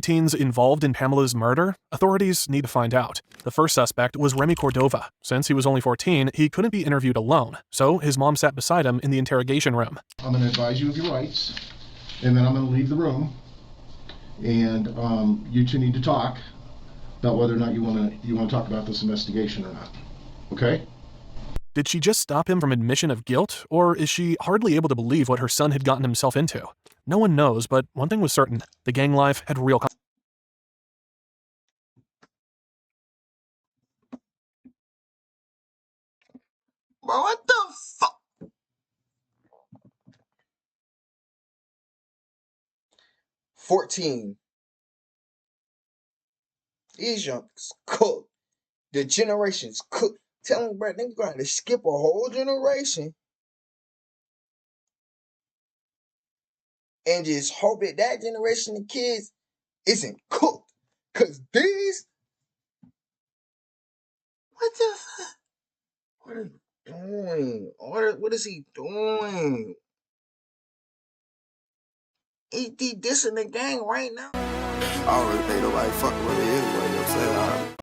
teens involved in Pamela's murder? Authorities need to find out. The first suspect was Remy Cordova. Since he was only 14, he couldn't be interviewed alone, so his mom sat beside him in the interrogation room. I'm going to advise you of your rights, and then I'm going to leave the room, and you two need to talk about whether or not you want to talk about this investigation or not. Okay? Did she just stop him from admission of guilt, or is she hardly able to believe what her son had gotten himself into? No one knows, but one thing was certain: the gang life had real Bro, what the fuck? 14. These youngsters cooked. The generation's cooked. Tell them, bro, they're going to skip a whole generation and just hope that that generation of kids isn't cooked. Because these... What the fuck? What are you doing? What is he doing? He dissing the gang right now. I don't really think nobody fucking with me anyway, you know what I'm saying?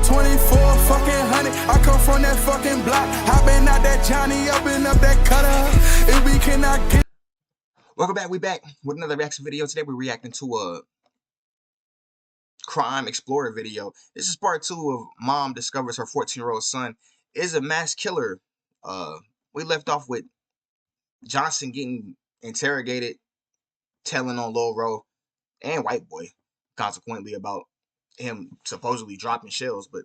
24 fucking hundred. I come from that fucking block. I been out that Johnny up and up that cutter. If we cannot get... Welcome back. We back with another reaction video. Today we're reacting to a crime explorer video. This is part 2 of mom discovers her 14-year-old son is a mass killer. We left off with Johnson getting interrogated, telling on Lil Ro and White Boy, consequently, about him supposedly dropping shells. But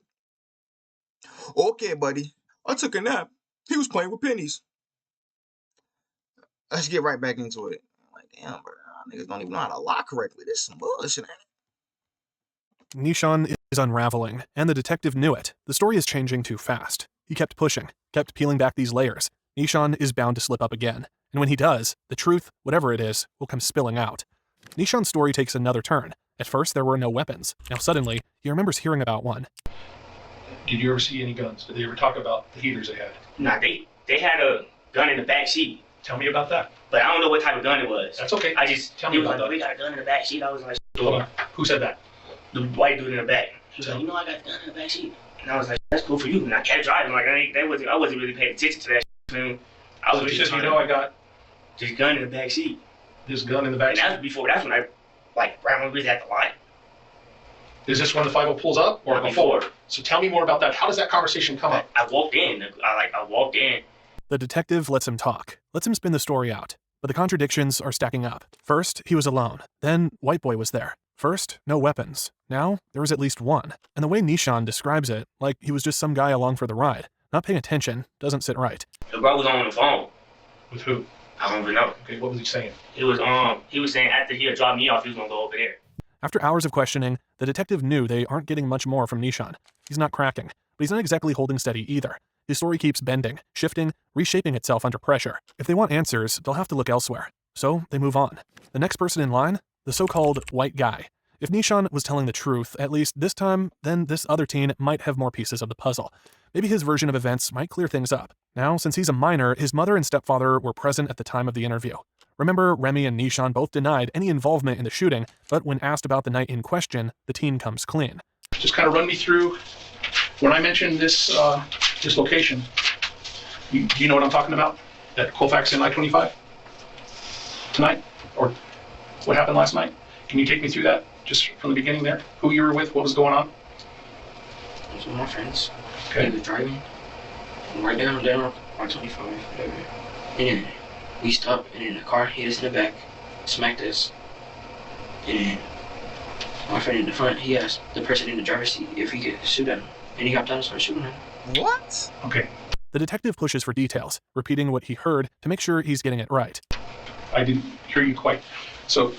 okay, buddy, I took a nap. He was playing with pennies. Let's get right back into it. Like, damn, bro, niggas don't even know how to lock correctly. This is some bullshit, ain't it? Nishan is unraveling, and the detective knew it. The story is changing too fast. He kept pushing, kept peeling back these layers. Nishan is bound to slip up again. And when he does, the truth, whatever it is, will come spilling out. Nishan's story takes another turn. At first, there were no weapons. Now suddenly, he remembers hearing about one. Did you ever see any guns? Did they ever talk about the heaters they had? Nah, they had a gun in the back seat. Tell me about that. But I don't know what type of gun it was. That's okay. I just tell me about that. We got a gun in the back seat. I was like, Hold on. Who said that? The white dude in the back. He was like, you know, I got a gun in the back seat. And I was like, that's cool for you. And I kept driving. Like I wasn't really paying attention to that. I was just, you know, I got this gun in the back seat. This gun in the back seat. And that's when I ran over at the light. Is this when the 5-0 pulls up or before? So tell me more about that. How does that conversation come up? I walked in. I walked in. The detective lets him talk, lets him spin the story out. But the contradictions are stacking up. First, he was alone. Then, White Boy was there. First, no weapons. Now, there was at least one. And the way Nishan describes it, like he was just some guy along for the ride, not paying attention, doesn't sit right. The bro was on the phone. With who? I don't even know. Okay, what was he saying? He was saying after he had dropped me off, he was gonna go over there. After hours of questioning, the detective knew they aren't getting much more from Nishan. He's not cracking, but he's not exactly holding steady either. His story keeps bending, shifting, reshaping itself under pressure. If they want answers, they'll have to look elsewhere. So they move on. The next person in line? The so-called white guy. If Nishan was telling the truth, at least this time, then this other teen might have more pieces of the puzzle. Maybe his version of events might clear things up. Now, since he's a minor, his mother and stepfather were present at the time of the interview. Remember, Remy and Nishan both denied any involvement in the shooting, but when asked about the night in question, the teen comes clean. Just kind of run me through, when I mentioned this this location, do you know what I'm talking about? At Colfax and I-25? Tonight? Or what happened last night? Can you take me through that, just from the beginning there? Who you were with, what was going on? I was with my friends. Okay. He was driving. Right down I-25, whatever. And then we stopped, and then the car hit us in the back, smacked us. And then my friend in the front, he asked the person in the driver's seat if he could shoot at him. And he hopped down and started shooting at him. What? Okay. The detective pushes for details, repeating what he heard to make sure he's getting it right. I didn't hear you quite. So,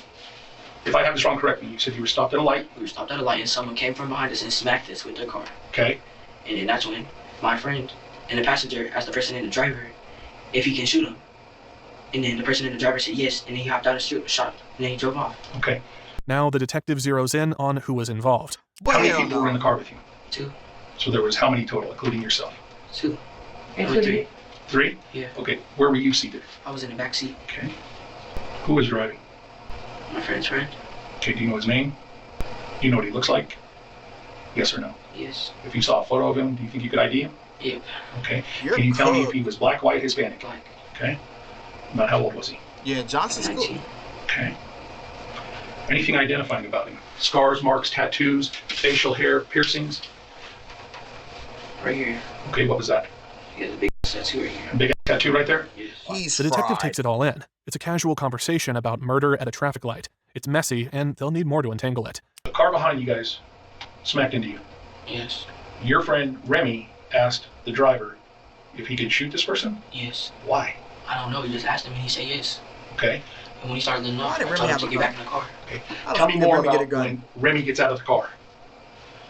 if I have this wrong, correct me. You said you were stopped at a light. We were stopped at a light, and someone came from behind us and smacked us with their car. Okay. And then that's when my friend and the passenger asked the person in the driver if he can shoot him. And then the person in the driver said yes, and then he hopped out and shot, and then he drove off. Okay. Now the detective zeroes in on who was involved. How many people were in the car with you? 2. So there was how many total, including yourself? 2. Or 3? 3? Yeah. Okay. Where were you seated? I was in the back seat. Okay. Who was driving? My friend's friend. Okay, do you know his name? Do you know what he looks like? Yes or no? Yes. If you saw a photo of him, do you think you could ID him? Yep. Okay. You're Can you tell me if cooked. he was black, white, Hispanic? Black. Okay. About how old was he? Yeah, Johnson's cool. 19. Okay. Anything identifying about him? Scars, marks, tattoos, facial hair, piercings? Right here. Okay, what was that? He has a big tattoo right here. A big tattoo right there? Yes. He's The detective fried. takes it all in. It's a casual conversation about murder at a traffic light. It's messy, and they'll need more to untangle it. The car behind you guys smacked into you. Yes. Your friend Remy asked the driver if he could shoot this person. Yes. Why? I don't know. He just asked him and he said yes. Okay. And when he started letting Why off, did I Remy told him have to a get gun? back in the car. Okay. I Tell don't me think more Remy get a about gun. when Remy gets out of the car.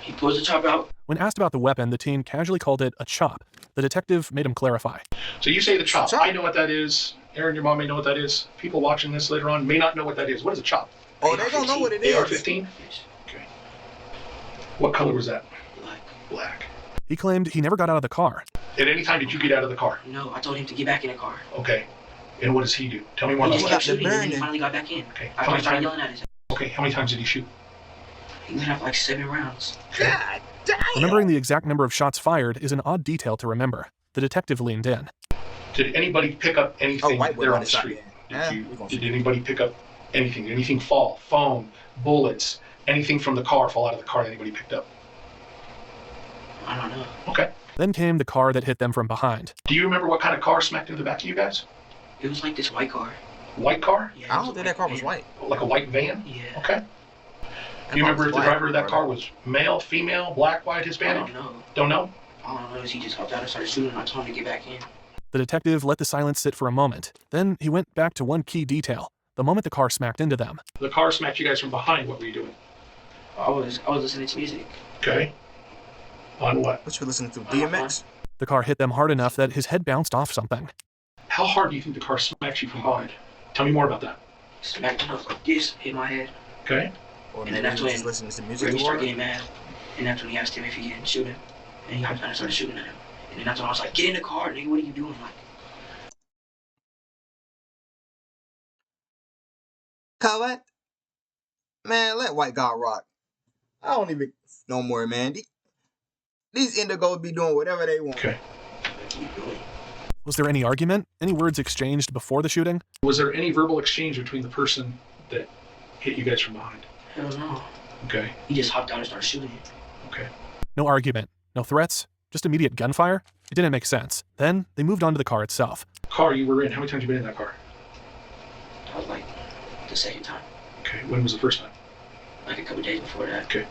He pulls the chopper out. When asked about the weapon, the teen casually called it a chop. The detective made him clarify. So you say the chop. Chop. I know what that is. Aaron, your mom may know what that is. People watching this later on may not know what that is. What is a chop? Oh, they don't know what it is. AR-15? Yes. Okay. What color was that? Black. Black. He claimed he never got out of the car. At any time did you get out of the car? No, I told him to get back in the car. Okay. And what does he do? Tell me more He about just that. kept shooting and then he burning. finally got back in. Okay. After I started yelling at his. Okay, how many times did he shoot? He let off like 7 rounds. God damn. Remembering the exact number of shots fired is an odd detail to remember. The detective leaned in. Did anybody pick up anything white boy there brought on the his shot street? in. Yeah, Did, we gonna did see. anybody pick up anything? Did anything fall? Phone, bullets, anything from the car fall out of the car that anybody picked up? I don't know. Okay. Then came the car that hit them from behind. Do you remember what kind of car smacked into the back of you guys? It was like this white car. White car? Yeah, I it was don't a think that car was van. white. Like a white van? Yeah. Okay. That Do you car remember was if the black. driver of that car was male, female, black, white, I Hispanic? don't know. Don't know? All I know is he just hopped out and started shooting and I told him to get back in. The detective let the silence sit for a moment. Then he went back to one key detail. The moment the car smacked into them. The car smacked you guys from behind. What were you doing? I was listening to music. Okay. On what? What you listening to? DMX? The car hit them hard enough that his head bounced off something. How hard do you think the car smacked you from behind? Tell me more about that. Smacked enough like this, hit my head. Okay. Or And maybe then that's he was when just listening to music Remy too started hard? getting mad. And that's when he asked him if he didn't shoot him. And he hopped out and started shooting at him. And then that's when I was like, get in the car, nigga, what are you doing? Like, Colette? Man, let White God rock. I don't even no more, man. These indigos be doing whatever they want. Okay. what are you doing? Was there any argument? Any words exchanged before the shooting? Was there any verbal exchange between the person that hit you guys from behind? Hell no. Okay. He just hopped out and started shooting. Okay. No argument. No threats. Just immediate gunfire? It didn't make sense. Then they moved on to the car itself. Car you were in. How many times you been in that car? That was like the second time. Okay. When was the first time? Like a couple days before that. Okay.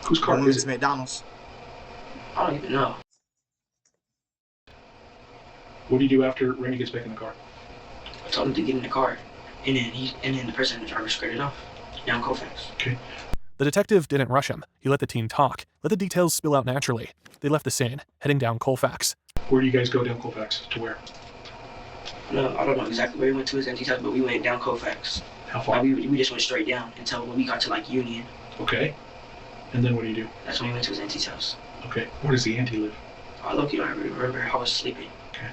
Whose car When is it's it? McDonald's. I don't even know. What do you do after Remy gets back in the car? I told him to get in the car. And then the person in the driver skirted off. Down Colfax. Okay. The detective didn't rush him. He let the teen talk, let the details spill out naturally. They left the scene, heading down Colfax. Where do you guys go down Colfax? To where? No, I don't know exactly where we went to his empty house, but we went down Colfax. How far? Like, we just went straight down until when we got to like Union. Okay. And then what do you do? That's when we went to his auntie's house. Okay. Where does the auntie live? I low-key don't really remember. I was sleeping. Okay.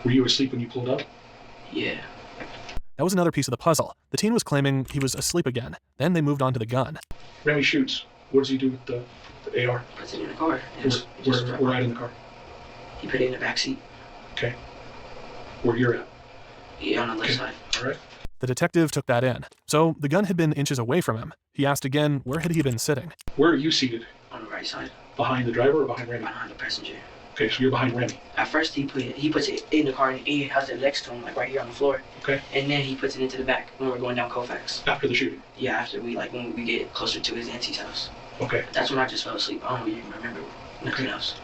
Were you asleep when you pulled up? Yeah. That was another piece of the puzzle. The teen was claiming he was asleep again. Then they moved on to the gun. Remy shoots. What does he do with the AR? Puts it in the car. Where at in the car? He put it in the back seat. Okay. Where you're at? Yeah, on the left Okay. side. All right. The detective took that in. So the gun had been inches away from him. He asked again, where had he been sitting? Where are you seated? On the right side. Behind the driver or behind Remy? Behind the passenger. Okay, so you're behind Remy. At first he puts it in the car and he has it next to him, like right here on the floor. Okay. And then he puts it into the back when we're going down Colfax. After the shooting. Yeah, after when we get closer to his auntie's house. Okay. That's when I just fell asleep. I don't even remember nothing else.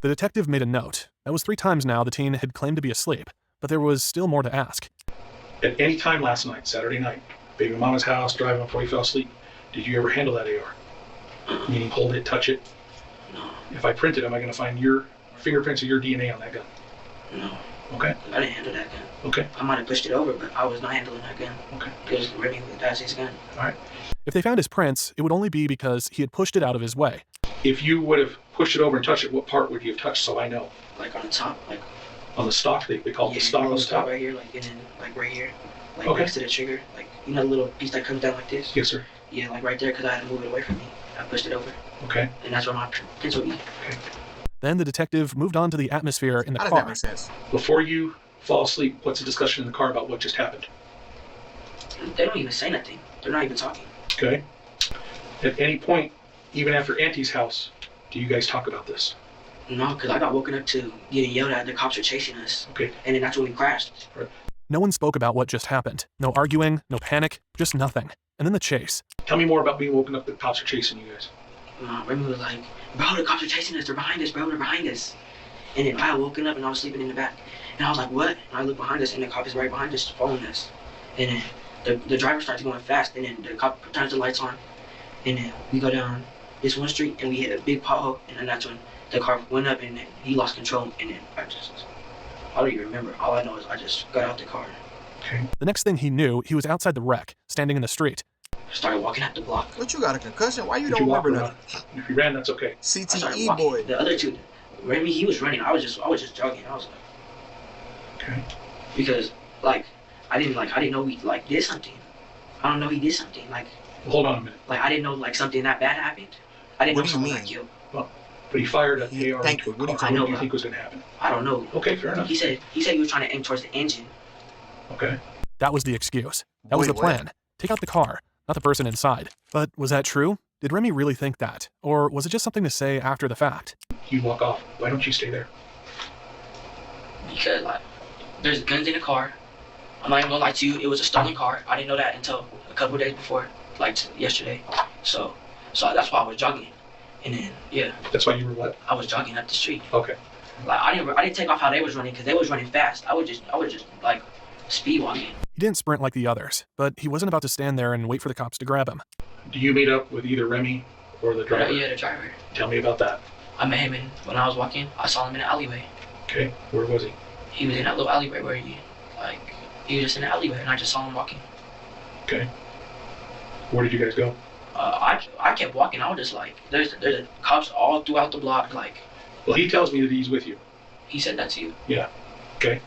The detective made a note. That was 3 times now the teen had claimed to be asleep. But there was still more to ask. At any time last night, Saturday night, baby mama's house, driving before you fell asleep, did you ever handle that AR? Meaning hold it, touch it? No, If I print it, am I going to find your fingerprints or your DNA on that gun? no. Okay. I didn't handle that gun. Okay. I might have pushed it over, but I was not handling that gun. Okay. Because Remy, that's his gun. All right. If they found his prints, it would only be because he had pushed it out of his way. If you would have pushed it over and touched it, what part would you have touched so I know? Like on the top, like On the stock, they call it the stock on little the top. right here, like and then like right here, like Okay. next to the trigger, like You know the little piece that comes down like this? Yes, sir. Yeah, like right there, because I had to move it away from me. I pushed it over, Okay. and that's where my pencil be. Okay. Then the detective moved on to the atmosphere in the How does that car. make sense? Before you fall asleep, what's the discussion in the car about what just happened? They don't even say nothing. They're not even talking. Okay. At any point, even after Auntie's house, do you guys talk about this? No, because I got woken up to getting yelled at. The cops are chasing us. Okay. And then that's when we crashed. No one spoke about what just happened. No arguing, no panic, just nothing. And then the chase. Tell me more about being woken up that the cops are chasing you guys. Remy was like, bro, the cops are chasing us. They're behind us, bro. They're behind us. And then I had woken up and I was sleeping in the back. And I was like, what? And I looked behind us and the cop is right behind us following us. And then the driver starts going fast. And then the cop turns the lights on. And then we go down this one street and we hit a big pothole. And then that's when the car went up and then he lost control. And then I don't even remember. All I know is I just got out the car. Okay. The next thing he knew, he was outside the wreck, standing in the street. Started walking up the block. What, you got a concussion? Why you Did don't you walk remember around? nothing? If you ran, that's okay. I started CTE walking. boy. The other two, Remy, he was running. I was just jogging. I was like, Okay. because like I didn't know he like did something. I don't know he did something. Like Well, hold on a minute. I didn't know like something that bad happened. I didn't What know do you someone mean? got killed. But he fired an AR Thank into you. a What do you car. I know What do you about? think was going to happen? I don't know. Okay, fair enough. He said he was trying to aim towards the engine. Okay. That was the excuse. That was Boy, the what? plan. Take out the car, not the person inside. But was that true? Did Remy really think that? Or was it just something to say after the fact? You walk off. Why don't you stay there? Because like there's guns in the car. I'm not even gonna lie to you. It was a stolen car. I didn't know that until a couple days before, like yesterday. So that's why I was jogging. And then yeah, That's why you were what? I was jogging up the street. Okay. Like I didn't take off how they was running because they was running fast. I was just like speed walking. He didn't sprint like the others, but he wasn't about to stand there and wait for the cops to grab him. Do you meet up with either Remy or the driver? Yeah, the driver. Tell me about that. I met him when I was walking. I saw him in the alleyway. Okay. Where was he? He was in that little alleyway where he was just in the alleyway and I just saw him walking. Okay. Where did you guys go? I kept walking. I was just like, there's cops all throughout the block. Like Well, he tells me that he's with you. he said that to you. Yeah. Okay.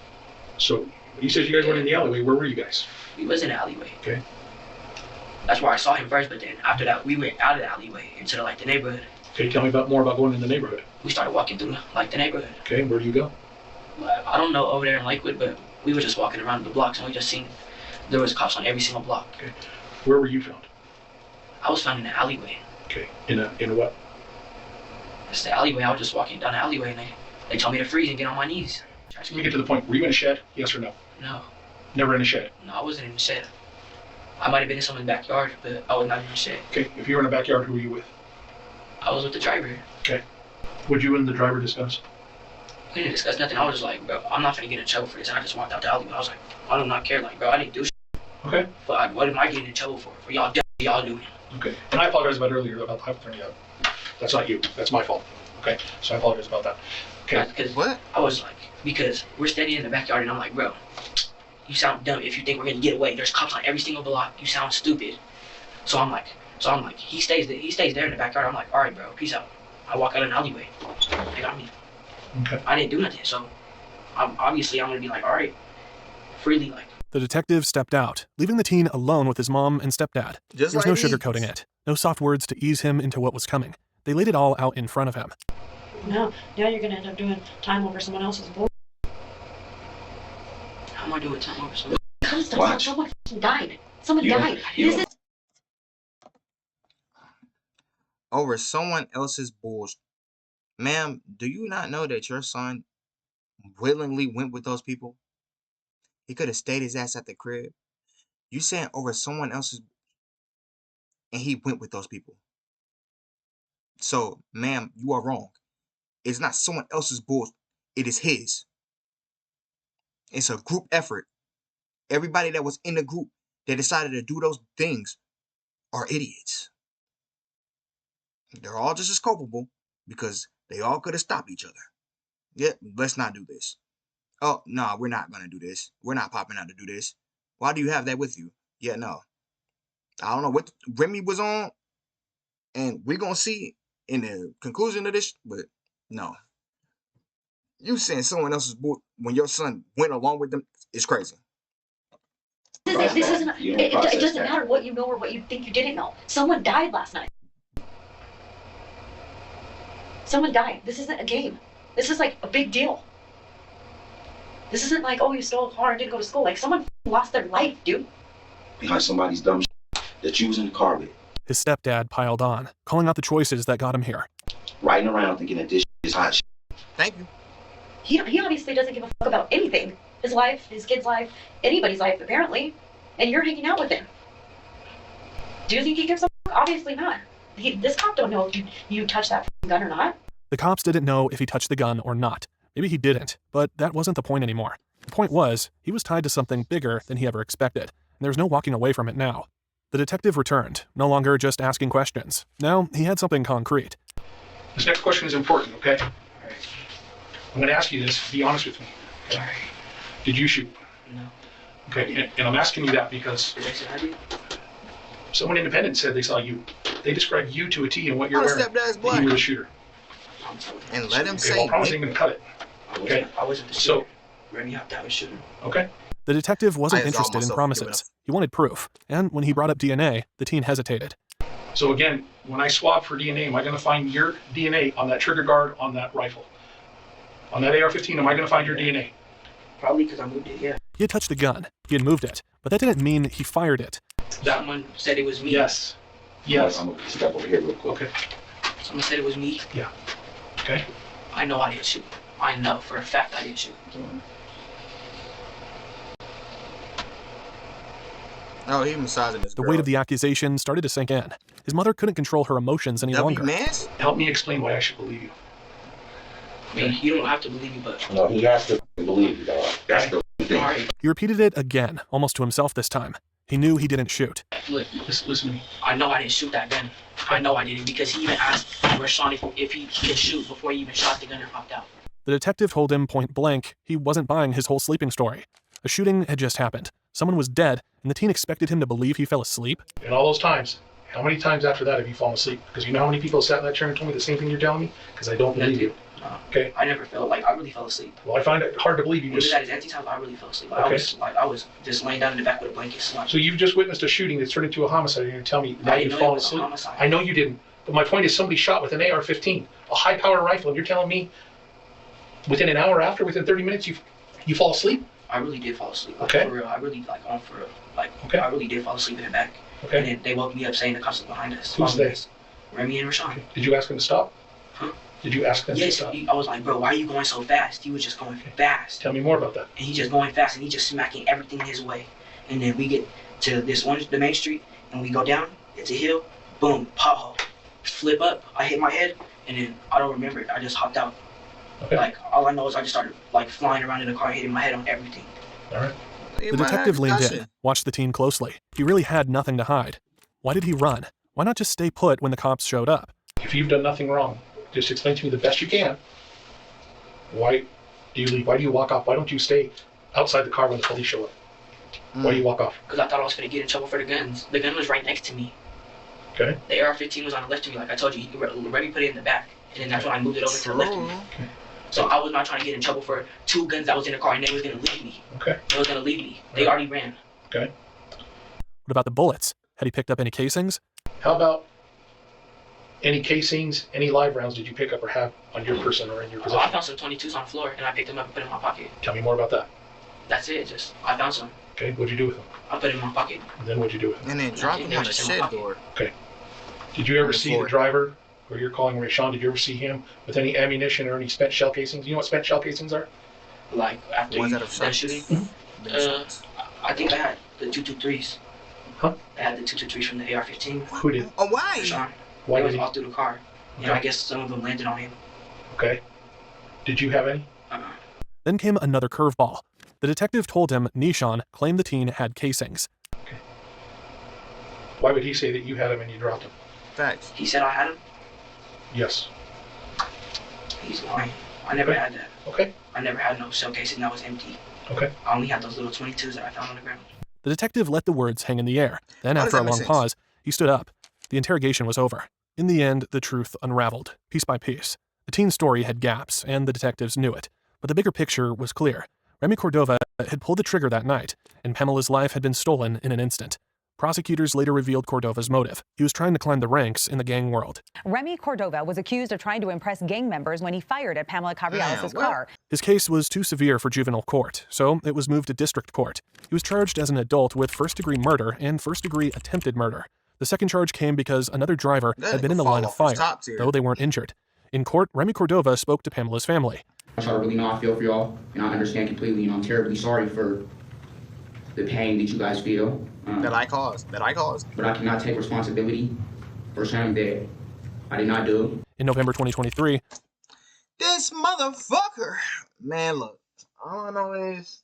So he says you guys went in the alleyway. Where were you guys? We was in the alleyway. Okay. That's where I saw him first. But then after that, we went out of the alleyway into the neighborhood. Okay. Tell me more about going in the neighborhood. We started walking through the neighborhood. Okay. Where do you go? I don't know over there in Lakewood, but we were just walking around the blocks and we just seen there was cops on every single block. Okay. Where were you found? I was found in the alleyway. Okay. In a what? It's the alleyway. I was just walking down the alleyway and they told me to freeze and get on my knees. Let me get to the point. Were you in a shed? Yes or no? No, Never in a shed. I wasn't in the shed. I might have been in someone's backyard, but I was not in the shed. Okay. If you were in a backyard, who were you with? I was with the driver. Would you and the driver discuss? We didn't discuss nothing. I was just like, bro, I'm not gonna get in trouble for this. And I just walked out the alleyway. I was like, I do not care. Like, bro, I didn't do shit. Okay. But like, what am I getting in trouble for? For y'all, y'all doing? Okay. And I apologize about earlier about the hypothermia. That's not you. That's my fault. Okay. So I apologize about that. Okay. Because What? I was like, because we're standing in the backyard and I'm like, bro, you sound dumb if you think we're gonna get away. There's cops on every single block. You sound stupid. So I'm like, he stays there in the backyard. I'm like, all right, bro, peace out. I walk out in the alleyway. They got me. Okay. I didn't do nothing. So I'm gonna be like, all right, freely like. The detective stepped out, leaving the teen alone with his mom and stepdad. Just There was no like me. sugarcoating it, no soft words to ease him into what was coming. They laid it all out in front of him. Now you're gonna end up doing time over someone else's bull. How am I doing time over something? Because Watch. someone died. Someone You- died. you- This is Over someone else's bullshit. Ma'am, do you not know that your son willingly went with those people? He could have stayed his ass at the crib. You saying over someone else's, and he went with those people. So, ma'am, you are wrong. It's not someone else's bullshit. It is his. It's a group effort. Everybody that was in the group that decided to do those things are idiots. They're all just as culpable because they all could have stopped each other. Yeah, let's not do this. Oh, no, we're not going to do this. We're not popping out to do this. Why do you have that with you? Yeah, no. I don't know what Remy was on, and we're going to see in the conclusion of this, but no. You saying someone else's boy when your son went along with them is crazy. isn't, it doesn't matter what you know or what you think you didn't know. Someone died last night. Someone died. This isn't a game. This is like a big deal. This isn't like, oh, you stole a car and didn't go to school. Like, someone lost their life, dude. Behind somebody's dumb that you was in the car with. His stepdad piled on, calling out the choices that got him here. Riding around thinking that this is hot shit. Thank you. He obviously doesn't give a fuck about anything. His life, his kid's life, anybody's life, apparently. And you're hanging out with him. Do you think he gives a fuck? Obviously not. This cop don't know if you touched that gun or not. The cops didn't know if he touched the gun or not. Maybe he didn't, but that wasn't the point anymore. The point was, he was tied to something bigger than he ever expected, and there was no walking away from it now. The detective returned, no longer just asking questions. Now, he had something concrete. This next question is important, okay? I'm going to ask you this. Be honest with me. Okay? Did you shoot? No. Okay, and I'm asking you that because Did I say I did? someone independent said they saw you. They described you to a T and what you're My wearing. stepdad's You black. were the shooter. I'm telling you. And let him Okay, well, I say, promise I ain't going to cut it. I wasn't the So- shooter. Remy hopped out and shooter. Okay? The detective wasn't I absolved interested in myself. promises. He wanted proof, and when he brought up DNA, the teen hesitated. So again, when I swab for DNA, am I going to find your DNA on that trigger guard on that rifle? On that AR-15, am I going to find your DNA? Probably because I moved it, yeah. He had touched the gun. He had moved it, but that didn't mean he fired it. That, Someone said it was me. yes. Yes. I'm gonna step over here real quick. Okay. Someone said it was me. Okay. I know I didn't shoot. I know for a fact I didn't shoot. oh, he massaging this The girl. weight of the accusation started to sink in. His mother couldn't control her emotions any W longer. Mans? Help me explain why I should believe you. I mean, you don't have to believe me, but No, he has to believe you, dog. That's the thing. alright, He repeated it again, almost to himself this time. He knew he didn't shoot. look, Listen to me. I know I didn't shoot that gun. I know I didn't because he even asked Rashawn if he could shoot before he even shot the gun and hopped out. The detective told him point blank he wasn't buying his whole sleeping story. A shooting had just happened. Someone was dead, and the teen expected him to believe he fell asleep? In all those times, how many times after that have you fallen asleep? Because you know how many people sat in that chair and told me the same thing you're telling me? Because I don't believe you. Okay. I never felt like I really fell asleep. Well, I find it hard to believe you When he was just... at his empty time, I really fell asleep. Okay. I was just laying down in the back with a blanket slumped. So you've just witnessed a shooting that's turned into a homicide, and you're going to tell me now I didn't you've know it fallen was a asleep? homicide. I know you didn't. But my point is somebody shot with an AR-15, a high-power rifle, and you're telling me within an hour after, within 30 minutes, you fall asleep? I really did fall asleep. Like, Okay. For real. I really, like, on for real. Like, Okay. I really did fall asleep in the back. Okay. And then they woke me up saying the cops were behind us. Who's following they? us. Remy and Rashawn. Did you ask him to stop? Huh? Did you ask them to Yes, stop? I was like, bro, why are you going so fast? He was just going fast. Tell me more about that. And he just going fast and he just smacking everything his way. And then we get to the main street and we go down, it's a hill, boom, pothole. Flip up, I hit my head, and then I don't remember it. I just hopped out. Okay. Like, all I know is I just started like flying around in the car, hitting my head on everything. All right. The detective leaned in, watched the teen closely. He really had nothing to hide. Why did he run? Why not just stay put when the cops showed up? If you've done nothing wrong, just explain to me the best you can. Why do you leave? Why do you walk off? Why don't you stay outside the car when the police show up? Why do you walk off? Because I thought I was going to get in trouble for the guns. The gun was right next to me. Okay. The AR-15 was on the left of me, like I told you. Remy put it in the back. And then that's when I moved it over to the left of me. So I was not trying to get in trouble for two guns that was in the car and they was going to leave me. Okay. They was going to leave me. They already ran. Okay. What about the bullets? Had he picked up any casings? How about any casings, any live rounds did you pick up or have on your person or in your I possession? found some 22s on the floor and I picked them up and put them in my pocket. Tell me more about that. That's it. Just I found some. Okay. What'd you do with them? I put it in my pocket. And then what'd you do with them? And then drop him They on were the just in my shed pocket. door. Did you On ever the see floor. the driver, or you're calling Rashawn, did you ever see him with any ammunition or any spent shell casings? You know what spent shell casings are? Like after Ones you that have done shot shooting. I think I had the 223s. Huh? I had the 223s from the AR-15. Who did? Oh, why? Rashawn. Why They did was he? all through the car. And Okay. I guess some of them landed on him. Okay. Did you have any? Then came another curveball. The detective told him Nishan claimed the teen had casings. Why would he say that you had them and you dropped them? Facts. He said I had them. Yes. He's lying. I never Okay. had that. Okay. I never had no shell casing that was empty. Okay. I only had those little 22s that I found on the ground. The detective let the words hang in the air. Then, How after does a that make long sense? pause, he stood up. The interrogation was over. In the end, the truth unraveled, piece by piece. The teen's story had gaps, and the detectives knew it. But the bigger picture was clear. Remy Cordova had pulled the trigger that night, and Pamela's life had been stolen in an instant. Prosecutors later revealed Cordova's motive. He was trying to climb the ranks in the gang world. Remy Cordova was accused of trying to impress gang members when he fired at Pamela Cabriales' car. His case was too severe for juvenile court, so it was moved to district court. He was charged as an adult with first-degree murder and first-degree attempted murder. The second charge came because another driver had been in the line of fire, though they weren't injured. In court, Remy Cordova spoke to Pamela's family. I really know I feel for y'all, and I understand completely, and I'm terribly sorry for the pain that you guys feel. That I caused. But I cannot take responsibility for something that I did not do. In November 2023, this motherfucker. Man, look. All I know is,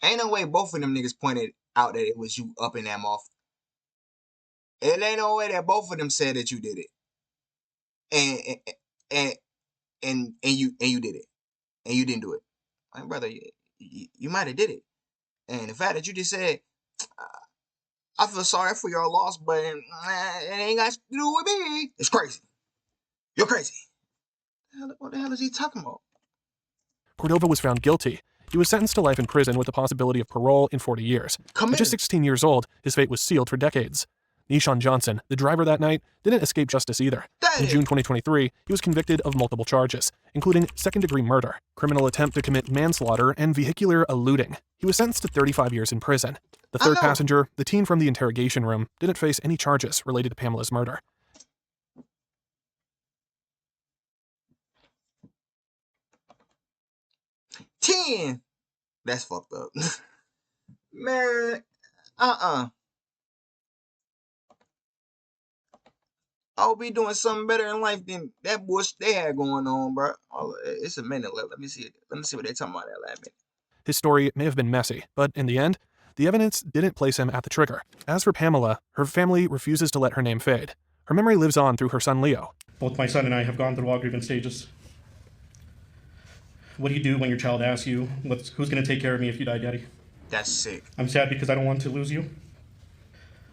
ain't no way both of them niggas pointed out that it was you up in that mouth. It ain't no way that both of them said that you did it. And you did it. And you didn't do it. My brother, you might have did it. And the fact that you just said, I feel sorry for your loss, but it ain't got to do with me. It's crazy. You're crazy. What the hell is he talking about? Cordova was found guilty. He was sentenced to life in prison with the possibility of parole in 40 years. At just 16 years old, his fate was sealed for decades. Nishan Johnson, the driver that night, didn't escape justice either. In June 2023, he was convicted of multiple charges, including second-degree murder, criminal attempt to commit manslaughter, and vehicular eluding. He was sentenced to 35 years in prison. The third passenger, the teen from the interrogation room, didn't face any charges related to Pamela's murder. That's fucked up. Man, I'll be doing something better in life than that bullshit they had going on, bro. Oh, it's a minute left. Let me see it. Let me see what they're talking about that last minute. His story may have been messy, but in the end, the evidence didn't place him at the trigger. As for Pamela, her family refuses to let her name fade. Her memory lives on through her son Leo. Both my son and I have gone through all grievance stages. What do you do when your child asks you, who's going to take care of me if you die, Daddy? That's sick. I'm sad because I don't want to lose you.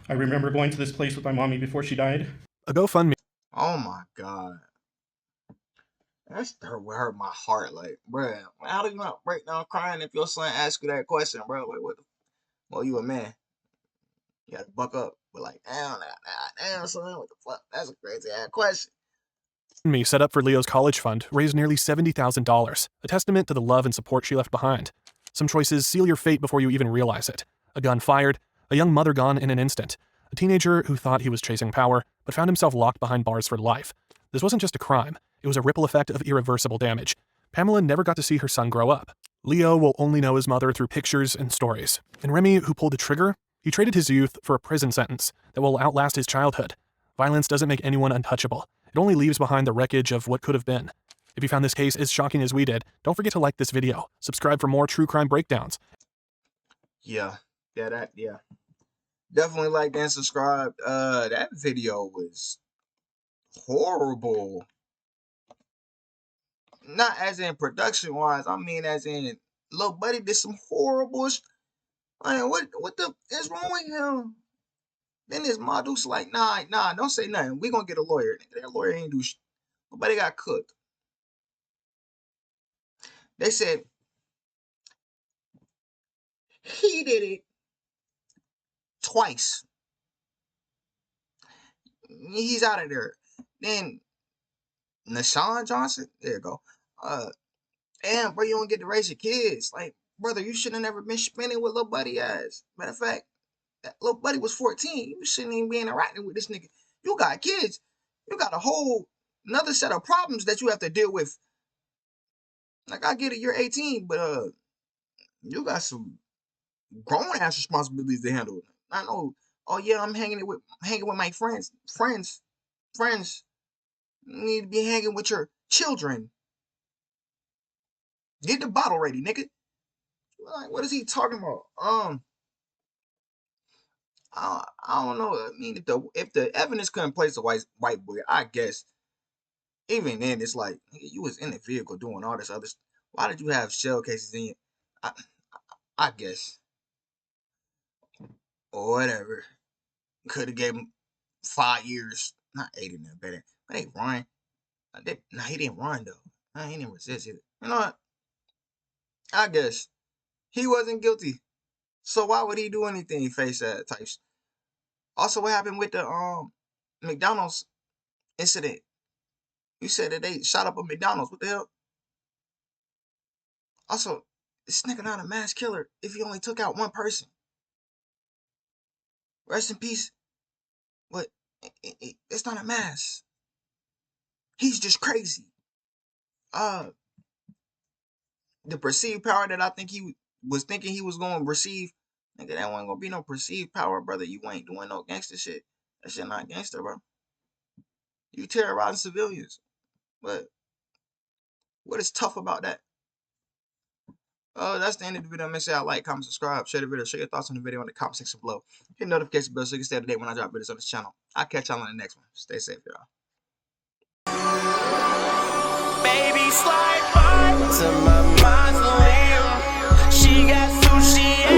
I remember going to this place with my mommy before she died. A GoFundMe. Oh my God. That's hurt my heart. Like, bruh, how do you not break down crying if your son asks you that question, bro? Like, what the? Well, you a man. You gotta buck up. But like, damn, son, what the fuck? That's a crazy ass question. Me set up for Leo's college fund raised nearly $70,000, a testament to the love and support she left behind. Some choices seal your fate before you even realize it. A gun fired, a young mother gone in an instant, a teenager who thought he was chasing power, but found himself locked behind bars for life. This wasn't just a crime, it was a ripple effect of irreversible damage. Pamela never got to see her son grow up. Leo will only know his mother through pictures and stories. And Remy, who pulled the trigger, he traded his youth for a prison sentence that will outlast his childhood. Violence doesn't make anyone untouchable. It only leaves behind the wreckage of what could have been. If you found this case as shocking as we did, don't forget to like this video, subscribe for more true crime breakdowns. Yeah. Definitely like and subscribe. That video was horrible. Not as in production wise, I mean as in Lil Buddy did some horrible I mean, what the is wrong with him? Then his model's like, nah, don't say nothing. We gonna get a lawyer. That lawyer ain't do shit. Nobody got cooked. They said he did it twice. He's out of there. Then Nishan Johnson, there you go. Damn, bro, you don't get to raise your kids. Like, brother, you should have never been spending with Lil Buddy ass. Matter of fact, that Lil Buddy was 14. You shouldn't even be interacting with this nigga. You got kids. You got a whole another set of problems that you have to deal with. Like, I get it, you're 18, but you got some grown ass responsibilities to handle. I know. Oh yeah, I'm hanging with my friends. Friends. You need to be hanging with your children. Get the bottle ready, nigga. Like, what is he talking about? I don't know. I mean, if the evidence couldn't place a white boy, I guess even then it's like you was in the vehicle doing all this other stuff. Why did you have shell cases in you? I guess. Or whatever. Could have gave him 5 years. Not 8 in there better. But hey, Ryan. Nah, he didn't run though. Nah, he didn't resist either. You know what? I guess he wasn't guilty. So why would he do anything? Face that types. Also, what happened with the McDonald's incident? You said that they shot up a McDonald's. What the hell? Also, this nigga not a mass killer if he only took out one person. Rest in peace. But it's not a mass. He's just crazy. The perceived power that I think he was thinking he was going to receive, nigga, that wasn't going to be no perceived power, brother. You ain't doing no gangster shit. That shit not gangster, bro. You terrorizing civilians. But what is tough about that? That's the end of the video. Make sure y'all like, comment, subscribe, share the video, share your thoughts on the video in the comment section below. Hit the notification bell so you can stay up to date when I drop videos on this channel. I'll catch y'all on the next one. Stay safe, y'all. Baby, slide by to my mausoleum. She got sushi.